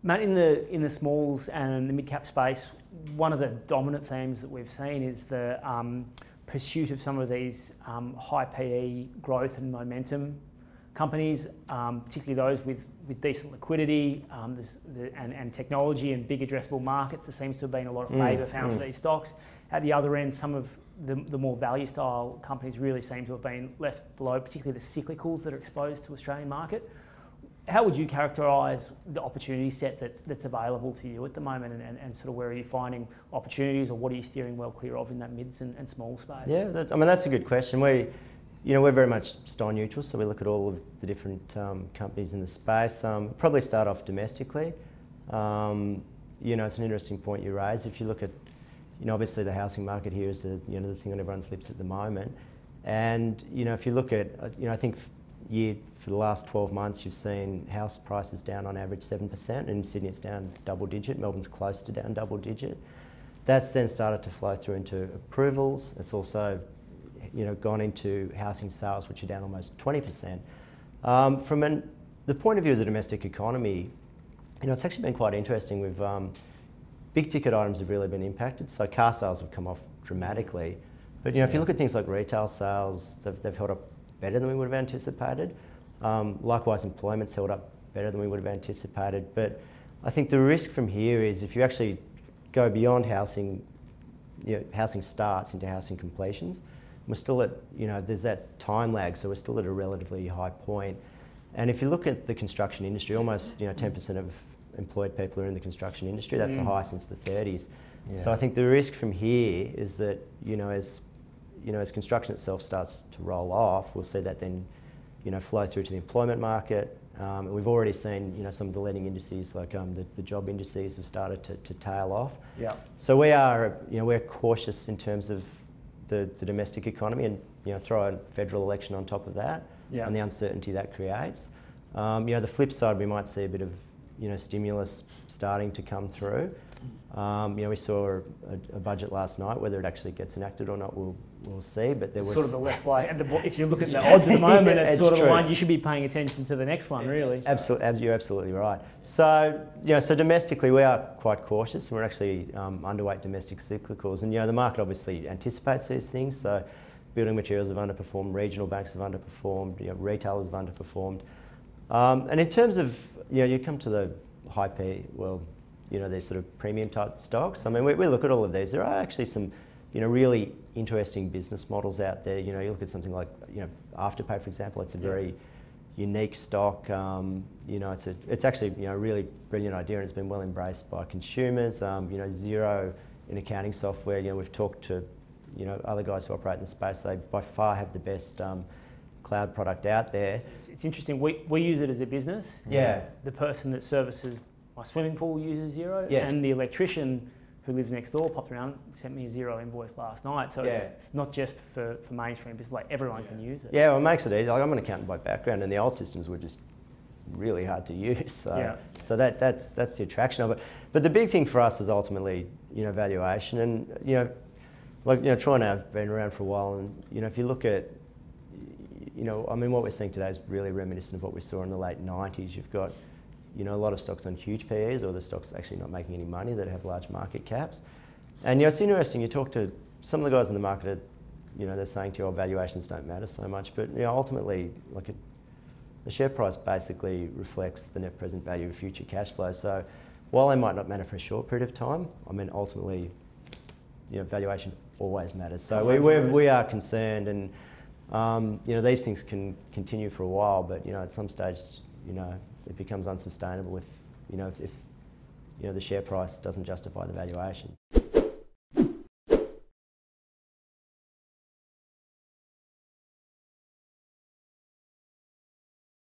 Matt, in the smalls and the mid-cap space, one of the dominant themes that we've seen is the pursuit of some of these high PE growth and momentum companies, particularly those with decent liquidity and technology and big addressable markets. There seems to have been a lot of favour found for these stocks. At the other end, some of the more value style companies really seem to have been less below, particularly the cyclicals that are exposed to the Australian market. How would you characterise the opportunity set that's available to you at the moment, and sort of where are you finding opportunities, or what are you steering well clear of in that mids and small space? Yeah, that's a good question. We're very much style neutral, so we look at all of the different companies in the space. Probably start off domestically. It's an interesting point you raise. If you look at, obviously the housing market here is the thing on everyone's lips at the moment, and if you look at, I think for the last 12 months, you've seen house prices down on average 7%. In Sydney, it's down double digit. Melbourne's close to down double digit. That's then started to flow through into approvals. It's also, gone into housing sales, which are down almost 20%. From the point of view of the domestic economy, it's actually been quite interesting. Big ticket items have really been impacted. So car sales have come off dramatically. But if you look at things like retail sales, they've held up better than we would have anticipated. Likewise, employment's held up better than we would have anticipated. But I think the risk from here is if you actually go beyond housing, housing starts into housing completions, we're still at, there's that time lag, so we're still at a relatively high point. And if you look at the construction industry, almost 10% of employed people are in the construction industry. That's the highest since the 30s. Yeah. So I think the risk from here is that, as construction itself starts to roll off, we'll see that then, flow through to the employment market. And we've already seen, some of the leading indices, like the job indices, have started to tail off. Yeah. So we are, we're cautious in terms of the domestic economy, and throw a federal election on top of that, and the uncertainty that creates. The flip side, we might see a bit of, stimulus starting to come through. We saw a budget last night. Whether it actually gets enacted or not, we'll see. But there was sort of the less like, and if you look at the odds at the moment, it's sort of true. One you should be paying attention to the next one, really. Absolutely, you're absolutely right. So so domestically we are quite cautious, and we're actually underweight domestic cyclicals. And the market obviously anticipates these things. So building materials have underperformed, regional banks have underperformed, retailers have underperformed. And in terms of you come to the high P, well, these sort of premium type stocks. I mean, we look at all of these. There are actually some, really interesting business models out there. You look at something like, Afterpay, for example. It's a very unique stock. It's actually, a really brilliant idea, and it's been well embraced by consumers. Xero in accounting software. We've talked to, other guys who operate in the space. They by far have the best cloud product out there. It's interesting. We use it as a business. Yeah. The person that services my swimming pool uses Xero, and the electrician who lives next door popped around, sent me a Xero invoice last night. So it's not just for mainstream business, like everyone can use it. Yeah, well, it makes it easy. Like, I'm an accountant by background, and the old systems were just really hard to use. So that's the attraction of it. But the big thing for us is ultimately, valuation. And, Troy and I have been around for a while, and, if you look at, what we're seeing today is really reminiscent of what we saw in the late 90s. You've got, a lot of stocks on huge PEs, or the stocks actually not making any money that have large market caps. And it's interesting, you talk to some of the guys in the market, they're saying to you, valuations don't matter so much, but ultimately, the share price basically reflects the net present value of future cash flow. So while they might not matter for a short period of time, ultimately, valuation always matters. So we are concerned, and these things can continue for a while, but at some stage, it becomes unsustainable if the share price doesn't justify the valuation.